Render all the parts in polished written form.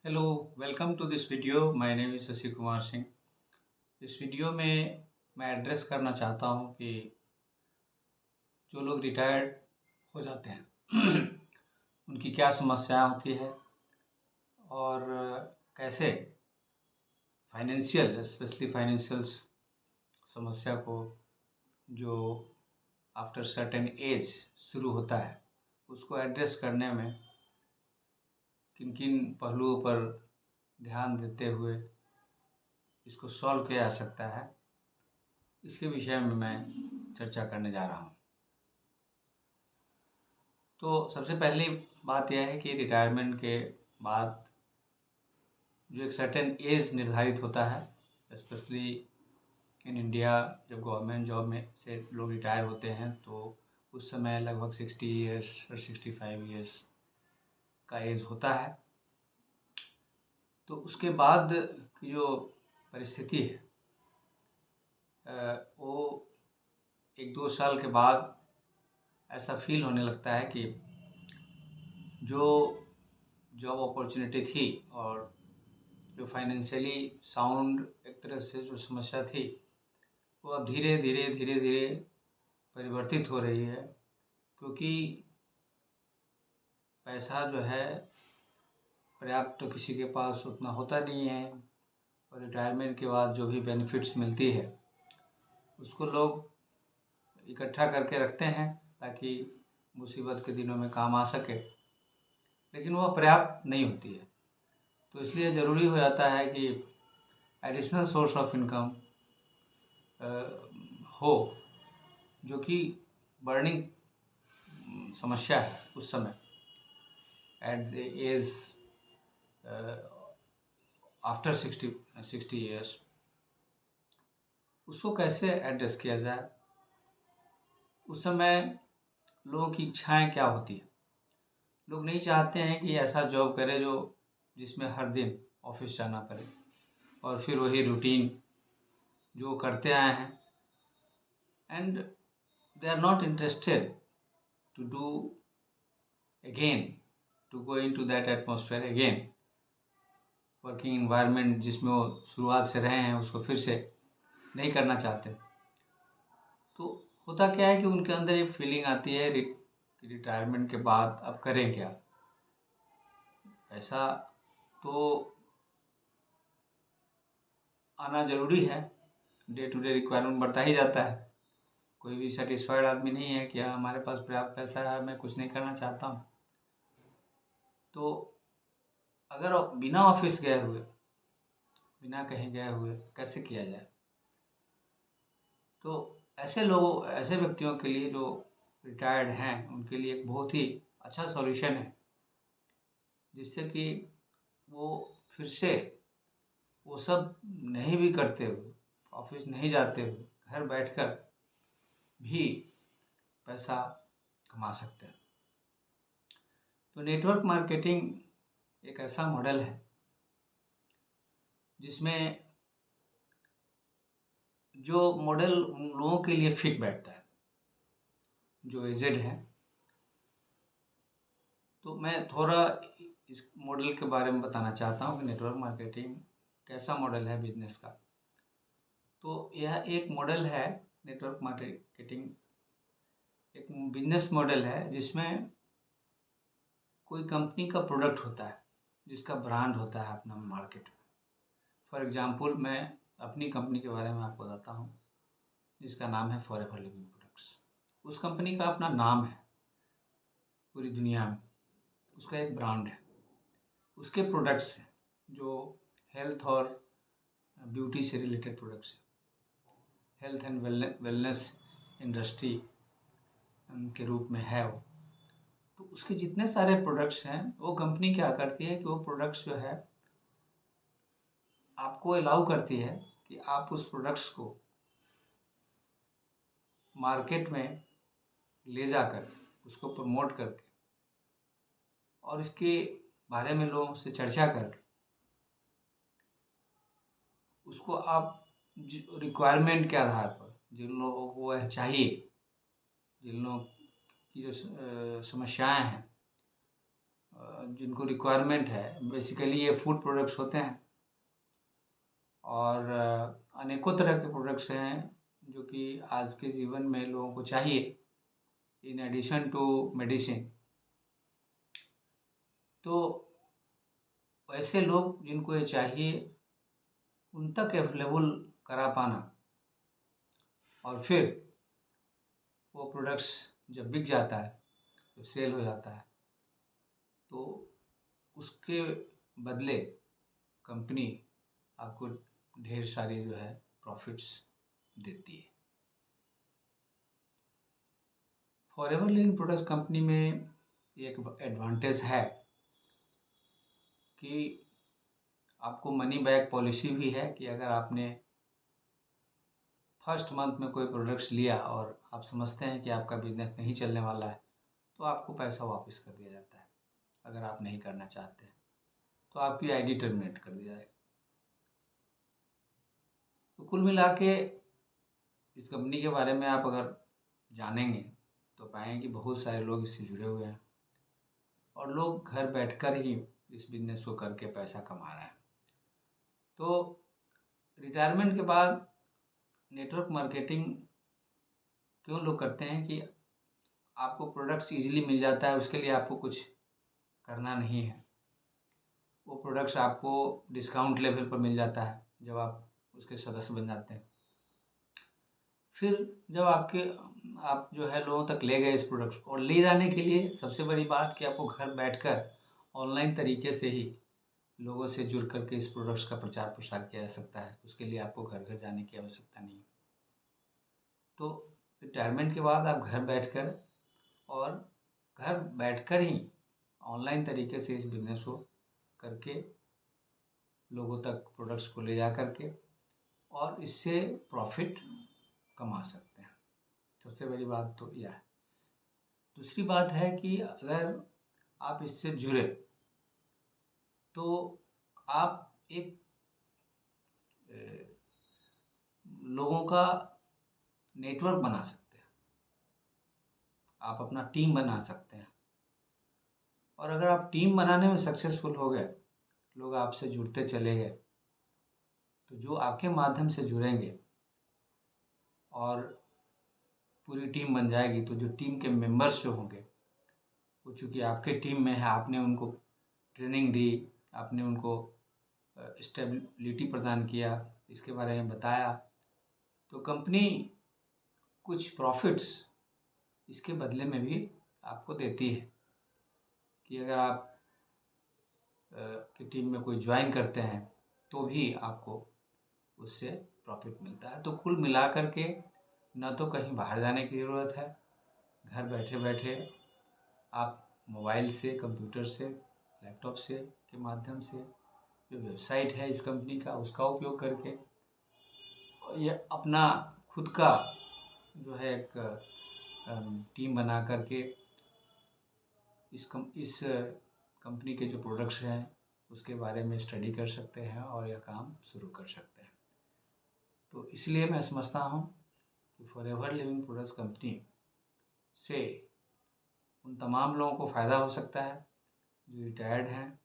Hello, welcome to this video. My name is Shashi Kumar Singh. इस video में मैं एड्रेस करना चाहता हूँ कि जो लोग रिटायर्ड हो जाते हैं उनकी क्या समस्याएं होती है और कैसे फाइनेंशियल स्पेशली फाइनेंशियल समस्या को जो आफ्टर सर्टेन एज शुरू होता है उसको एड्रेस करने में किन किन पहलुओं पर ध्यान देते हुए इसको सॉल्व किया जा सकता है, इसके विषय में मैं चर्चा करने जा रहा हूँ। तो सबसे पहली बात यह है कि रिटायरमेंट के बाद जो एक सर्टेन एज निर्धारित होता है, स्पेशली इन इंडिया, जब गवर्नमेंट जॉब में से लोग रिटायर होते हैं तो उस समय लगभग 60 ईयर्स और 65 ईयर्स का एज होता है। तो उसके बाद की जो परिस्थिति है वो 1-2 साल के बाद ऐसा फील होने लगता है कि जो जॉब अपॉर्चुनिटी थी और जो फाइनेंशियली साउंड एक तरह से जो समस्या थी वो अब धीरे धीरे धीरे धीरे परिवर्तित हो रही है, क्योंकि पैसा जो है पर्याप्त तो किसी के पास उतना होता नहीं है और रिटायरमेंट के बाद जो भी बेनिफिट्स मिलती है उसको लोग इकट्ठा करके रखते हैं ताकि मुसीबत के दिनों में काम आ सके, लेकिन वह पर्याप्त नहीं होती है। तो इसलिए ज़रूरी हो जाता है कि एडिशनल सोर्स ऑफ इनकम हो, जो कि बर्निंग समस्या है उस समय at the age after 60 years. उसको कैसे एड्रेस किया जाए, उस समय लोगों की इच्छाएं क्या होती है। लोग नहीं चाहते हैं कि ऐसा जॉब करे जो जिसमें हर दिन ऑफिस जाना पड़े और फिर वही रूटीन जो करते आए हैं, and they are not interested to do again, to go in to that atmosphere again, working environment जिसमें वो शुरुआत से रहे हैं उसको फिर से नहीं करना चाहते। तो होता क्या है कि उनके अंदर एक फीलिंग आती है कि रिटायरमेंट के बाद अब करें क्या। ऐसा तो आना ज़रूरी है, डे टू डे रिक्वायरमेंट बढ़ता ही जाता है। कोई भी सेटिस्फाइड आदमी नहीं है कि हाँ हमारे पास पर्याप्त पैसा है, मैं कुछ नहीं करना चाहता हूँ। तो अगर बिना ऑफिस गए हुए, बिना कहीं गए हुए कैसे किया जाए, तो ऐसे लोगों, ऐसे व्यक्तियों के लिए जो रिटायर्ड हैं उनके लिए एक बहुत ही अच्छा सॉल्यूशन है, जिससे कि वो फिर से वो सब नहीं भी करते हुए, ऑफिस नहीं जाते हुए, घर बैठकर भी पैसा कमा सकते हैं। तो नेटवर्क मार्केटिंग एक ऐसा मॉडल है जिसमें जो मॉडल उन लोगों के लिए फिट बैठता है जो एजेड हैं। तो मैं थोड़ा इस मॉडल के बारे में बताना चाहता हूँ कि नेटवर्क मार्केटिंग कैसा मॉडल है बिजनेस का। तो यह एक मॉडल है, नेटवर्क मार्केटिंग एक बिजनेस मॉडल है जिसमें कोई कंपनी का प्रोडक्ट होता है जिसका ब्रांड होता है अपना मार्केट में। फॉर एग्जांपल मैं अपनी कंपनी के बारे में आपको बताता हूँ जिसका नाम है फॉरएवर लिविंग प्रोडक्ट्स। उस कंपनी का अपना नाम है पूरी दुनिया में, उसका एक ब्रांड है, उसके प्रोडक्ट्स हैं जो हेल्थ और ब्यूटी से रिलेटेड प्रोडक्ट्स हैं, हेल्थ एंड वेलनेस इंडस्ट्री के रूप में है वो। तो उसके जितने सारे प्रोडक्ट्स हैं, वो कंपनी क्या करती है कि वो प्रोडक्ट्स जो है आपको अलाउ करती है कि आप उस प्रोडक्ट्स को मार्केट में ले जाकर उसको प्रमोट करके और इसके बारे में लोगों से चर्चा करके उसको आप रिक्वायरमेंट के आधार पर, जिन लोगों को वह चाहिए, जिन लोगों की जो समस्याएं हैं जिनको रिक्वायरमेंट है, बेसिकली ये फूड प्रोडक्ट्स होते हैं और अनेकों तरह के प्रोडक्ट्स हैं जो कि आज के जीवन में लोगों को चाहिए इन एडिशन टू मेडिसिन। तो ऐसे लोग जिनको ये चाहिए उन तक अवेलेबल करा पाना और फिर वो प्रोडक्ट्स जब बिक जाता है तो सेल हो जाता है, तो उसके बदले कंपनी आपको ढेर सारी जो है प्रॉफिट्स देती है। फॉरएवर लिविंग प्रोडक्ट्स कंपनी में एक एडवांटेज है कि आपको मनी बैक पॉलिसी भी है कि अगर आपने फर्स्ट मंथ में कोई प्रोडक्ट्स लिया और आप समझते हैं कि आपका बिजनेस नहीं चलने वाला है तो आपको पैसा वापस कर दिया जाता है। अगर आप नहीं करना चाहते हैं तो आपकी आईडी टर्मिनेट कर दिया जाएगा। तो कुल मिला के इस कंपनी के बारे में आप अगर जानेंगे तो पाएंगे कि बहुत सारे लोग इससे जुड़े हुए हैं और लोग घर बैठकर ही इस बिजनेस को करके पैसा कमा रहे हैं। तो रिटायरमेंट के बाद नेटवर्क मार्केटिंग क्यों लोग करते हैं कि आपको प्रोडक्ट्स इजीली मिल जाता है, उसके लिए आपको कुछ करना नहीं है। वो प्रोडक्ट्स आपको डिस्काउंट लेवल पर मिल जाता है जब आप उसके सदस्य बन जाते हैं। फिर जब आप जो है लोगों तक ले गए इस प्रोडक्ट को, और ले जाने के लिए सबसे बड़ी बात कि आपको घर बैठकर ऑनलाइन तरीके से ही लोगों से जुड़ करके इस प्रोडक्ट्स का प्रचार प्रसार किया जा सकता है। उसके लिए आपको घर घर जाने की आवश्यकता नहीं। तो रिटायरमेंट के बाद आप घर बैठकर और घर बैठकर ही ऑनलाइन तरीके से इस बिज़नेस को करके लोगों तक प्रोडक्ट्स को ले जा करके और इससे प्रॉफिट कमा सकते हैं। सबसे बड़ी बात तो यह है। दूसरी बात है कि अगर आप इससे जुड़े तो आप एक लोगों का नेटवर्क बना सकते हैं, आप अपना टीम बना सकते हैं। और अगर आप टीम बनाने में सक्सेसफुल हो गए, लोग आपसे जुड़ते चले गए, तो जो आपके माध्यम से जुड़ेंगे और पूरी टीम बन जाएगी, तो जो टीम के मेंबर्स जो होंगे वो चूँकि आपके टीम में है, आपने उनको ट्रेनिंग दी, आपने उनको स्टेबिलिटी प्रदान किया, इसके बारे में बताया, तो कंपनी कुछ प्रॉफिट्स इसके बदले में भी आपको देती है कि अगर आप की टीम में कोई ज्वाइन करते हैं तो भी आपको उससे प्रॉफिट मिलता है। तो कुल मिलाकर के न तो कहीं बाहर जाने की ज़रूरत है, घर बैठे बैठे आप मोबाइल से, कंप्यूटर से, लैपटॉप से के माध्यम से जो वेबसाइट है इस कंपनी का उसका उपयोग करके ये अपना खुद का जो है एक टीम बना करके इस कंपनी के जो प्रोडक्ट्स हैं उसके बारे में स्टडी कर सकते हैं और यह काम शुरू कर सकते हैं। तो इसलिए मैं समझता हूँ कि फॉरएवर लिविंग प्रोडक्ट्स कंपनी से उन तमाम लोगों को फ़ायदा हो सकता है जो रिटायर्ड हैं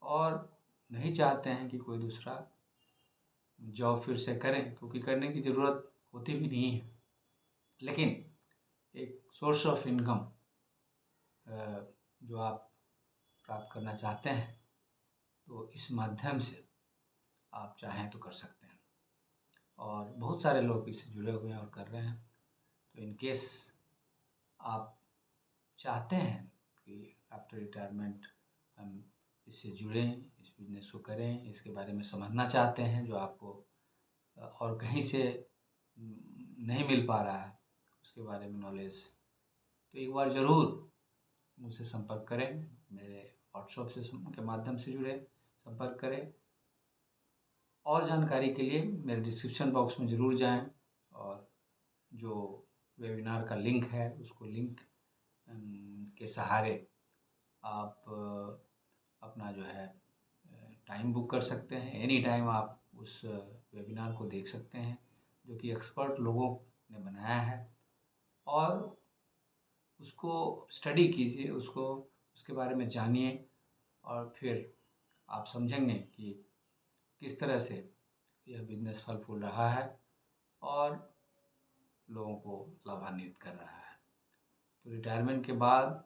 और नहीं चाहते हैं कि कोई दूसरा जॉब फिर से करें, क्योंकि करने की ज़रूरत होती भी नहीं है, लेकिन एक सोर्स ऑफ इनकम जो आप प्राप्त करना चाहते हैं तो इस माध्यम से आप चाहें तो कर सकते हैं और बहुत सारे लोग इससे जुड़े हुए हैं और कर रहे हैं। तो इन केस आप चाहते हैं कि आफ्टर रिटायरमेंट हम इससे जुड़ें, इस बिज़नेस को करें, इसके बारे में समझना चाहते हैं जो आपको और कहीं से नहीं मिल पा रहा है उसके बारे में नॉलेज, तो एक बार ज़रूर मुझसे संपर्क करें, मेरे व्हाट्सएप से के माध्यम से जुड़े, संपर्क करें। और जानकारी के लिए मेरे डिस्क्रिप्शन बॉक्स में ज़रूर जाएं और जो वेबिनार का लिंक है उसको लिंक के सहारे आप अपना जो है टाइम बुक कर सकते हैं। एनी टाइम आप उस वेबिनार को देख सकते हैं जो कि एक्सपर्ट लोगों ने बनाया है और उसको स्टडी कीजिए, उसको उसके बारे में जानिए और फिर आप समझेंगे कि किस तरह से यह बिजनेस फल फूल रहा है और लोगों को लाभान्वित कर रहा है। तो रिटायरमेंट के बाद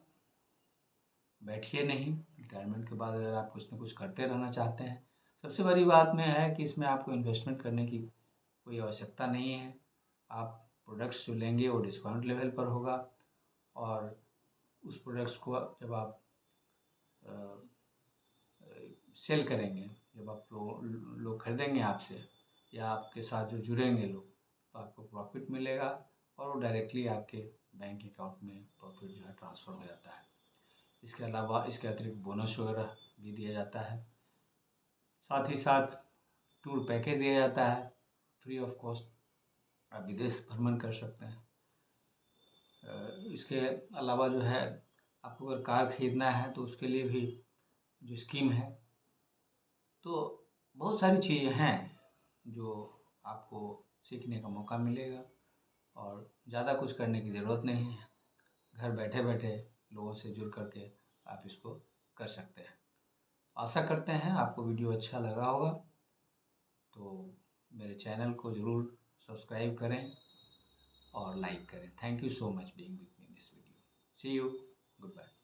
बैठिए नहीं, रिटायरमेंट के बाद अगर आप कुछ न कुछ करते रहना चाहते हैं, सबसे बड़ी बात में है कि इसमें आपको इन्वेस्टमेंट करने की कोई आवश्यकता नहीं है। आप प्रोडक्ट्स जो लेंगे वो डिस्काउंट लेवल पर होगा और उस प्रोडक्ट्स को जब आप सेल करेंगे, जब आप लोग खरीदेंगे आपसे या आपके साथ जो जुड़ेंगे लोग, तो आपको प्रॉफिट मिलेगा और वो डायरेक्टली आपके बैंक अकाउंट में प्रॉफिट जो है ट्रांसफ़र हो जाता है। इसके अलावा इसके अतिरिक्त बोनस वगैरह भी दिया जाता है। साथ ही साथ टूर पैकेज दिया जाता है फ्री ऑफ कॉस्ट, आप विदेश भ्रमण कर सकते हैं। इसके अलावा जो है आपको अगर कार खरीदना है तो उसके लिए भी जो स्कीम है, तो बहुत सारी चीज़ें हैं जो आपको सीखने का मौका मिलेगा और ज़्यादा कुछ करने की ज़रूरत नहीं है। घर बैठे बैठे लोगों से जुड़ करके आप इसको कर सकते हैं। आशा करते हैं आपको वीडियो अच्छा लगा होगा, तो मेरे चैनल को ज़रूर सब्सक्राइब करें और लाइक करें। Thank you so much being with me in this video. See you, good bye.